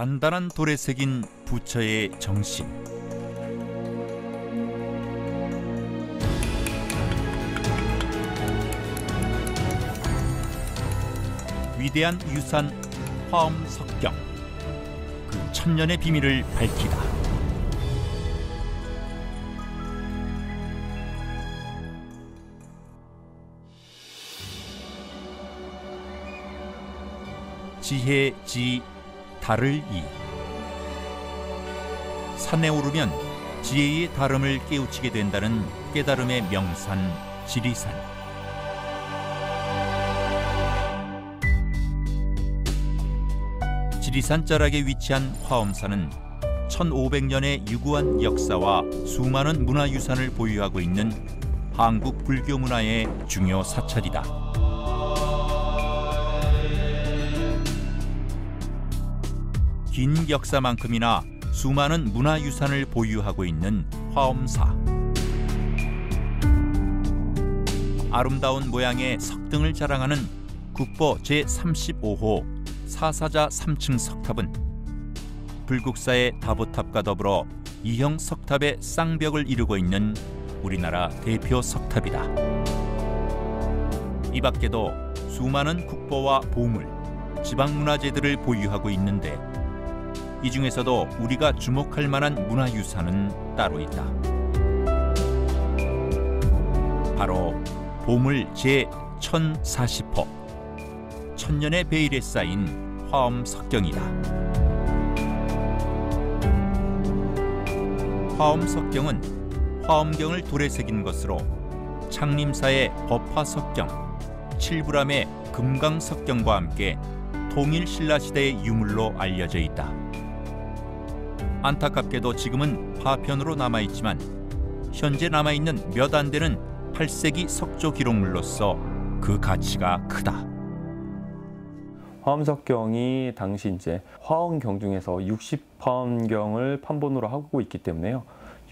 단단한 돌에 새긴 부처의 정신. 위대한 유산 화엄석경, 그 천년의 비밀을 밝히다. 지혜 지 달을 이. 산에 오르면 지혜의 다름을 깨우치게 된다는 깨달음의 명산 지리산. 지리산 자락에 위치한 화엄산은 1500년의 유구한 역사와 수많은 문화유산을 보유하고 있는 한국 불교 문화의 중요 사찰이다. 긴 역사만큼이나 수많은 문화유산을 보유하고 있는 화엄사. 아름다운 모양의 석등을 자랑하는 국보 제35호 사사자 3층 석탑은 불국사의 다보탑과 더불어 이형 석탑의 쌍벽을 이루고 있는 우리나라 대표 석탑이다. 이 밖에도 수많은 국보와 보물, 지방문화재들을 보유하고 있는데 이 중에서도 우리가 주목할 만한 문화유산은 따로 있다. 바로 보물 제1040호, 천년의 베일에 쌓인 화엄석경이다. 화엄석경은 화엄경을 돌에 새긴 것으로 창림사의 법화석경, 칠불암의 금강석경과 함께 통일신라시대의 유물로 알려져 있다. 안타깝게도 지금은 파편으로 남아있지만 현재 남아있는 몇 안 되는 8세기 석조 기록물로서 그 가치가 크다. 화엄석경이 당시 이제 화엄경 중에서 60화엄경을 판본으로 하고 있기 때문에요.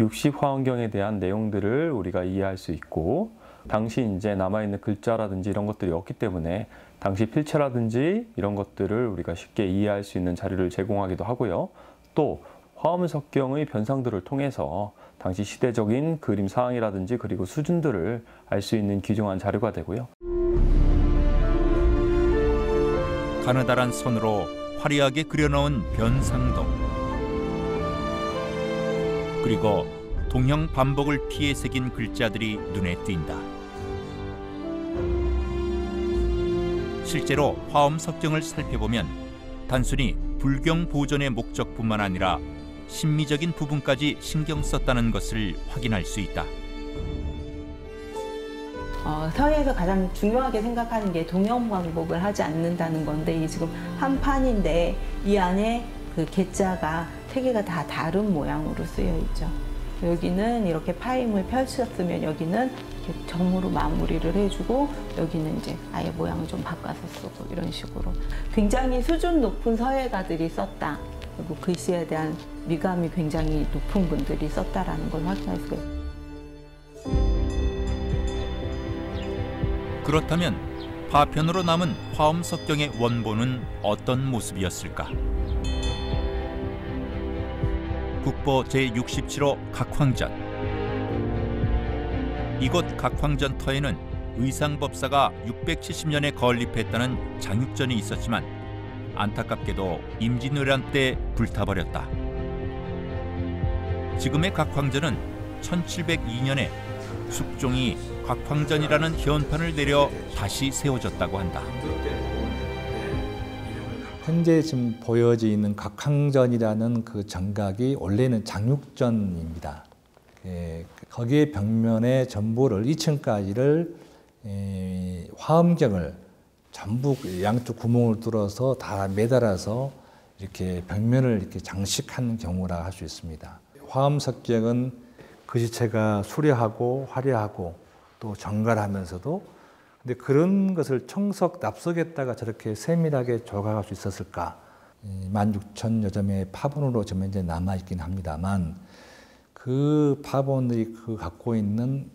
60화엄경에 대한 내용들을 우리가 이해할 수 있고, 당시 이제 남아있는 글자라든지 이런 것들이 없기 때문에 당시 필체라든지 이런 것들을 우리가 쉽게 이해할 수 있는 자료를 제공하기도 하고요. 또 화엄석경의 변상들을 통해서 당시 시대적인 그림 사항이라든지 그리고 수준들을 알 수 있는 귀중한 자료가 되고요. 가느다란 선으로 화려하게 그려놓은 변상도, 그리고 동형 반복을 피해 새긴 글자들이 눈에 띈다. 실제로 화엄석경을 살펴보면 단순히 불경 보존의 목적뿐만 아니라 심미적인 부분까지 신경 썼다는 것을 확인할 수 있다. 서예에서 가장 중요하게 생각하는 게 동형 반복을 하지 않는다는 건데, 이 지금 한 판인데 이 안에 그 개자가 세 개가 다 다른 모양으로 쓰여 있죠. 여기는 이렇게 파임을 펼쳤으면 여기는 이렇게 점으로 마무리를 해주고, 여기는 이제 아예 모양을 좀 바꿔서 쓰고, 이런 식으로 굉장히 수준 높은 서예가들이 썼다. 그리고 글씨에 대한 미감이 굉장히 높은 분들이 썼다라는 걸 확인할 수가 있어요. 그렇다면 파편으로 남은 화엄석경의 원본은 어떤 모습이었을까? 국보 제67호 각황전. 이곳 각황전터에는 의상법사가 670년에 건립했다는 장육전이 있었지만 안타깝게도 임진왜란 때 불타버렸다. 지금의 각황전은 1702년에 숙종이 각황전이라는 현판을 내려 다시 세워졌다고 한다. 현재 지금 보여져 있는 각황전이라는 그 정각이 원래는 장육전입니다. 거기에 벽면에 전부를 2층까지를 화엄경을 전부 양쪽 구멍을 뚫어서 다 매달아서 이렇게 벽면을 이렇게 장식한 경우라 할 수 있습니다. 화엄석경은 글씨체가 수려하고 화려하고 또 정갈하면서도, 근데 그런 것을 청석 납석에다가 저렇게 세밀하게 조각할 수 있었을까? 16,000여 점의 파본으로 지금 현재 남아있긴 합니다만, 그 파본들이 그 갖고 있는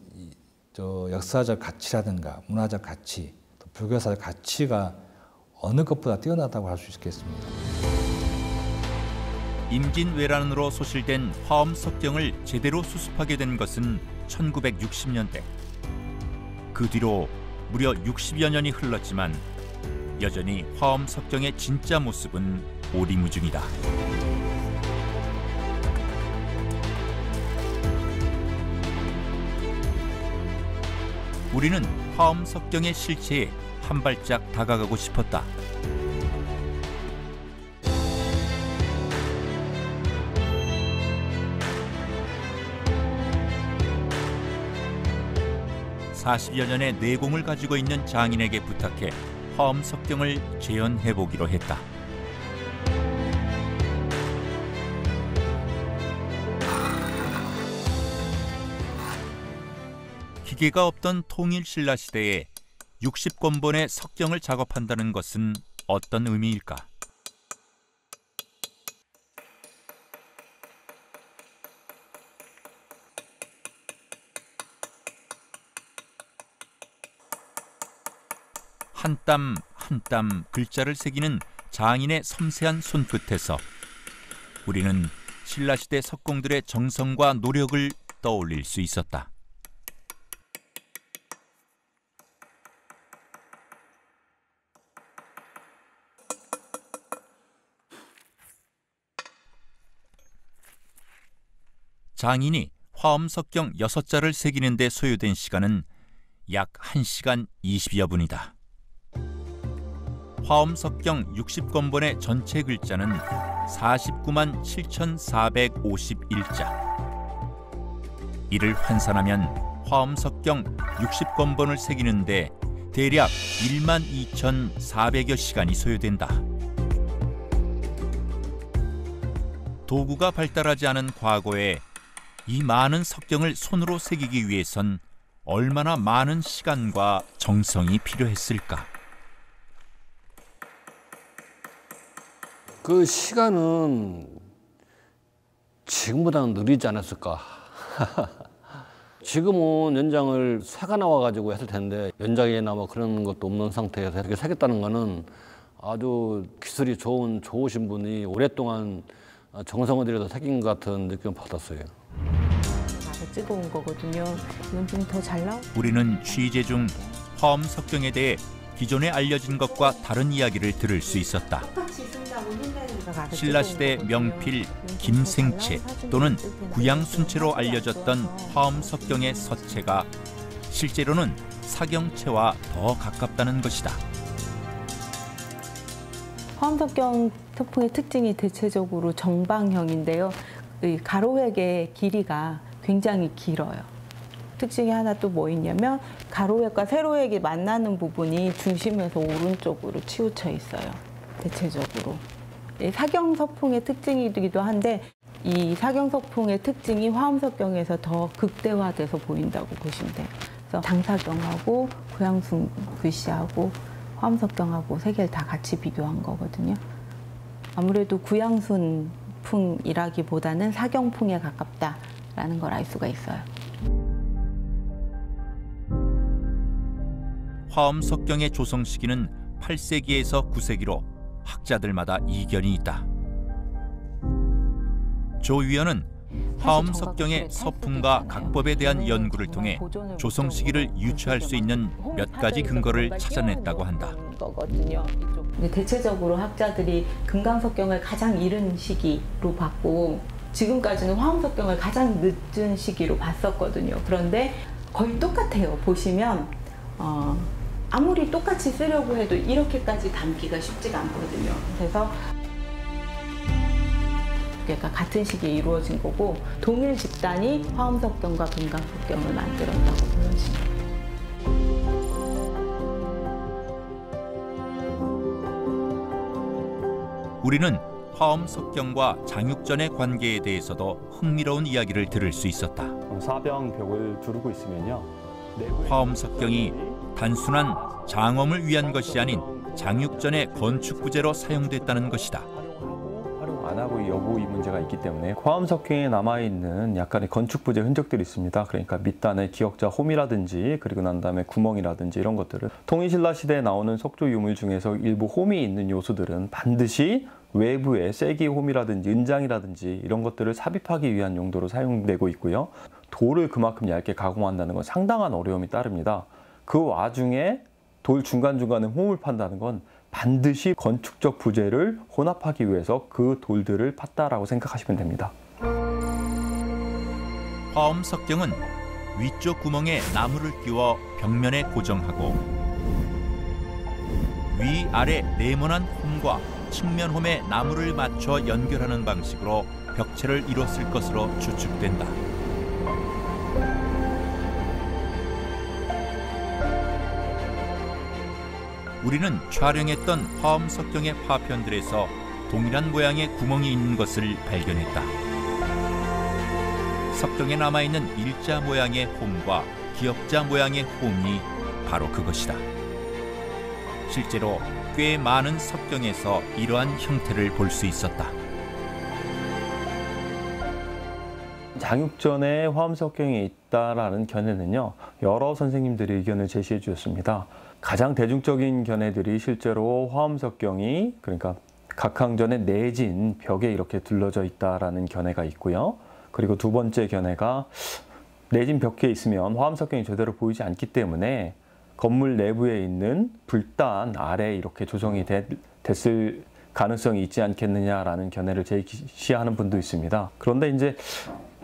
역사적 가치라든가 문화적 가치, 또 불교사적 가치가 어느 것보다 뛰어나다고 할 수 있겠습니다. 임진왜란으로 소실된 화엄 석경을 제대로 수습하게 된 것은 1960년대. 그 뒤로 무려 60여 년이 흘렀지만 여전히 화엄 석경의 진짜 모습은 오리무중이다. 우리는 화엄 석경의 실체에 한 발짝 다가가고 싶었다. (40여 년의 내공을 가지고 있는 장인에게 부탁해 화엄 석경을 재현해보기로 했다. 기계가 없던 통일신라 시대에 60권본의 석경을 작업한다는 것은 어떤 의미일까? 한 땀 한 땀 글자를 새기는 장인의 섬세한 손끝에서 우리는 신라시대 석공들의 정성과 노력을 떠올릴 수 있었다. 장인이 화엄 석경 6자를 새기는 데 소요된 시간은 약 1시간 20여 분이다. 화엄 석경 60권본의 전체 글자는 49만 7,451자. 이를 환산하면 화엄 석경 60권본을 새기는데 대략 1만 2,400여 시간이 소요된다. 도구가 발달하지 않은 과거에 이 많은 석경을 손으로 새기기 위해선 얼마나 많은 시간과 정성이 필요했을까? 그 시간은 지금보다는 느리지 않았을까. 지금은 연장을 새가 나와가지고 했을 텐데 연장이나 뭐 그런 것도 없는 상태에서 이렇게 새겼다는 거는 아주 기술이 좋으신 분이 오랫동안 정성을 들여서 새긴 것 같은 느낌을 받았어요. 찍어온 거거든요. 이건 좀 더 잘 나오. 우리는 취재 중 화엄 석경에 대해 기존에 알려진 것과 다른 이야기를 들을 수 있었다. 신라시대 명필 김생채 또는 구양순채로 알려졌던 화엄 석경의 서체가 실제로는 사경체와 더 가깝다는 것이다. 화엄 석경 석풍의 특징이 대체적으로 정방형인데요. 이 가로획의 길이가 굉장히 길어요. 특징이 하나 또 뭐 있냐면 가로획과 세로획이 만나는 부분이 중심에서 오른쪽으로 치우쳐 있어요. 대체적으로. 사경석풍의 특징이기도 한데 이 사경석풍의 특징이 화엄석경에서 더 극대화돼서 보인다고 보시면 돼요. 그래서 당사경하고 구양순 글씨하고 화엄석경하고 세 개를 다 같이 비교한 거거든요. 아무래도 구양순 풍이라기보다는 사경풍에 가깝다라는 걸 알 수가 있어요. 화엄 석경의 조성 시기는 8세기에서 9세기로 학자들마다 이견이 있다. 조 위원은 화엄 석경의 서풍과 각법에 대한 연구를 통해 조성 시기를 유추할 수 있는 몇 가지 근거를 찾아냈다고 한다. 대체적으로 학자들이 금강석경을 가장 이른 시기로 봤고 지금까지는 화엄석경을 가장 늦은 시기로 봤었거든요. 그런데 거의 똑같아요. 보시면 아무리 똑같이 쓰려고 해도 이렇게까지 담기가 쉽지가 않거든요. 그래서 그러니까 같은 시기에 이루어진 거고 동일 집단이 화엄석경과 금강석경을 만들었다고 보여집니다. 우리는 화엄 석경과 장육전의 관계에 대해서도 흥미로운 이야기를 들을 수 있었다. 사병벽을 두르고 있으면요. 화엄 석경이 단순한 장엄을 위한 것이 아닌 장육전의 건축 부재로 사용됐다는 것이다. 활용 안 하고 여부 이 문제가 있기 때문에 화엄 석경에 남아 있는 약간의 건축 부재 흔적들이 있습니다. 그러니까 밑단에 기역자 홈이라든지 그리고 난 다음에 구멍이라든지 이런 것들을 통일신라 시대에 나오는 석조 유물 중에서 일부 홈이 있는 요소들은 반드시 외부에 쐐기홈이라든지 은장이라든지 이런 것들을 삽입하기 위한 용도로 사용되고 있고요. 돌을 그만큼 얇게 가공한다는 건 상당한 어려움이 따릅니다. 그 와중에 돌 중간중간에 홈을 판다는 건 반드시 건축적 부재를 혼합하기 위해서 그 돌들을 팠다라고 생각하시면 됩니다. 화엄 석경은 위쪽 구멍에 나무를 끼워 벽면에 고정하고 위아래 네모난 홈과 측면 홈에 나무를 맞춰 연결하는 방식으로 벽체를 이뤘을 것으로 추측된다. 우리는 촬영했던 화엄 석경의 파편들에서 동일한 모양의 구멍이 있는 것을 발견했다. 석경에 남아있는 일자 모양의 홈과 기역자 모양의 홈이 바로 그것이다. 실제로 꽤 많은 석경에서 이러한 형태를 볼 수 있었다. 장육전에 화엄 석경이 있다라는 견해는요, 여러 선생님들이 의견을 제시해 주셨습니다. 가장 대중적인 견해들이 실제로 화엄 석경이, 그러니까 각항전의 내진 벽에 이렇게 둘러져 있다라는 견해가 있고요. 그리고 두 번째 견해가 내진 벽에 있으면 화엄 석경이 제대로 보이지 않기 때문에 건물 내부에 있는 불단 아래 이렇게 조성이 됐을 가능성이 있지 않겠느냐라는 견해를 제시하는 분도 있습니다. 그런데 이제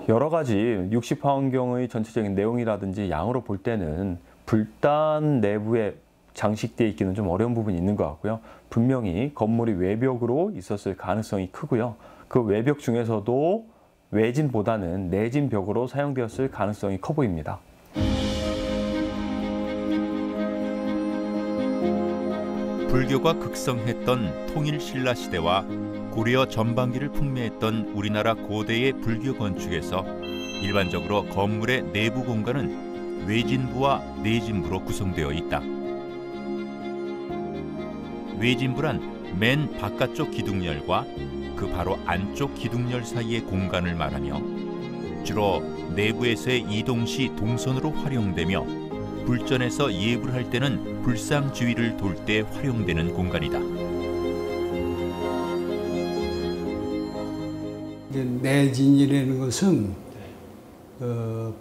여러 가지 60화엄경의 전체적인 내용이라든지 양으로 볼 때는 불단 내부에 장식되어 있기는 좀 어려운 부분이 있는 것 같고요. 분명히 건물이 외벽으로 있었을 가능성이 크고요. 그 외벽 중에서도 외진보다는 내진 벽으로 사용되었을 가능성이 커 보입니다. 불교가 극성했던 통일신라 시대와 고려 전반기를 풍미했던 우리나라 고대의 불교 건축에서 일반적으로 건물의 내부 공간은 외진부와 내진부로 구성되어 있다. 외진부란 맨 바깥쪽 기둥열과 그 바로 안쪽 기둥열 사이의 공간을 말하며 주로 내부에서의 이동 시 동선으로 활용되며 불전에서 예불 할 때는 불상주위를 돌 때 활용되는 공간이다. 내진이라는 것은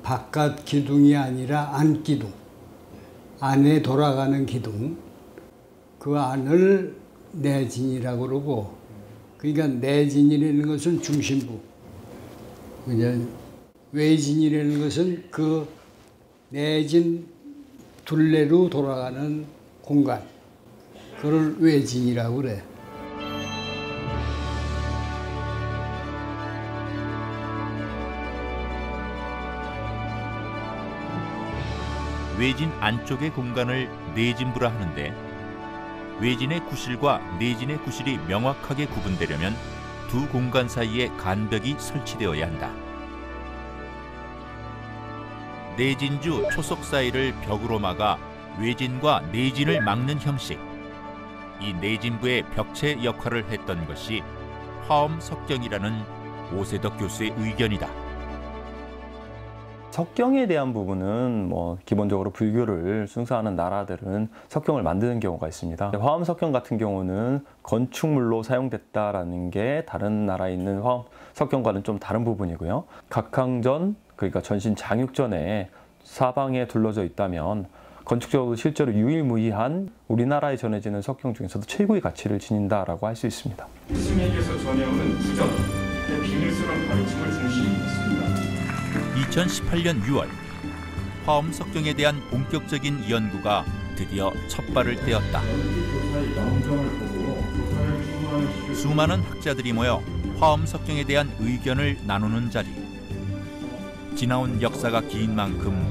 바깥 기둥이 아니라 안 기둥, 안에 돌아가는 기둥, 그 안을 내진이라고 그러고, 그러니까 내진이라는 것은 중심부, 외진이라는 것은 그 내진 둘레로 돌아가는 공간, 그걸 외진이라고 그래. 외진 안쪽의 공간을 내진부라 하는데 외진의 구실과 내진의 구실이 명확하게 구분되려면 두 공간 사이에 간벽이 설치되어야 한다. 내진주 초석 사이를 벽으로 막아 외진과 내진을 막는 형식. 이 내진부의 벽체 역할을 했던 것이 화엄 석경이라는 오세덕 교수의 의견이다. 석경에 대한 부분은 기본적으로 불교를 순사하는 나라들은 석경을 만드는 경우가 있습니다. 화엄 석경 같은 경우는 건축물로 사용됐다라는 게 다른 나라에 있는 화엄 석경과는 좀 다른 부분이고요. 각항전, 그러니까 전신 장육전에 사방에 둘러져 있다면 건축적으로 실제로 유일무이한 우리나라에 전해지는 석경 중에서도 최고의 가치를 지닌다라고 할 수 있습니다. 스님께서 전해오는 부정의 비밀스러운 가르침을 중심이 있습니다. 2018년 6월 화엄 석경에 대한 본격적인 연구가 드디어 첫 발을 떼었다. 수많은 학자들이 모여 화엄 석경에 대한 의견을 나누는 자리. 지나온 역사가 긴 만큼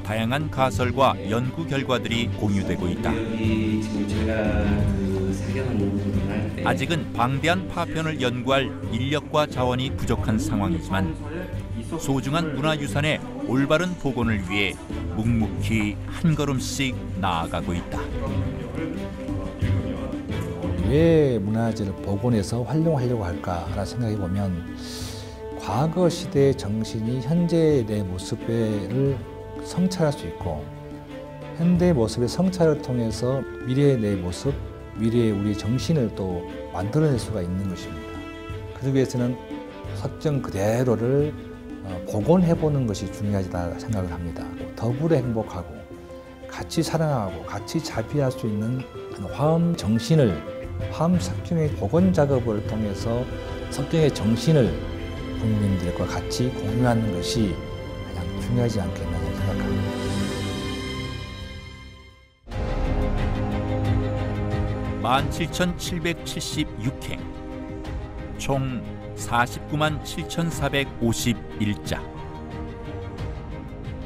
다양한 가설과 연구 결과들이 공유되고 있다. 아직은 방대한 파편을 연구할 인력과 자원이 부족한 상황이지만 소중한 문화유산의 올바른 복원을 위해 묵묵히 한 걸음씩 나아가고 있다. 왜 문화재를 복원해서 활용하려고 할까라는 생각해 보면 과거 시대의 정신이 현재의 내 모습을 성찰할 수 있고 현대 모습의 성찰을 통해서 미래의 내 모습, 미래의 우리 정신을 또 만들어낼 수가 있는 것입니다. 그러기 위해서는 석정 그대로를 복원해보는 것이 중요하다 생각을 합니다. 더불어 행복하고 같이 사랑하고 같이 자비할 수 있는 화엄 정신을 화엄 석정의 복원 작업을 통해서 석정의 정신을 국민들과 같이 공유하는 것이 가장 중요하지 않겠나 생각합니다. 만 7,776행, 총 49만 7,451자.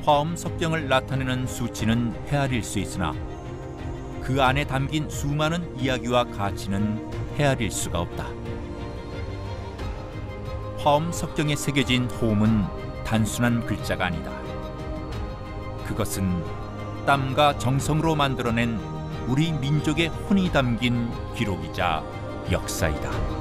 화엄 석경을 나타내는 수치는 헤아릴 수 있으나 그 안에 담긴 수많은 이야기와 가치는 헤아릴 수가 없다. 화엄 석경에 새겨진 호음은 단순한 글자가 아니다. 그것은 땀과 정성으로 만들어낸 우리 민족의 혼이 담긴 기록이자 역사이다.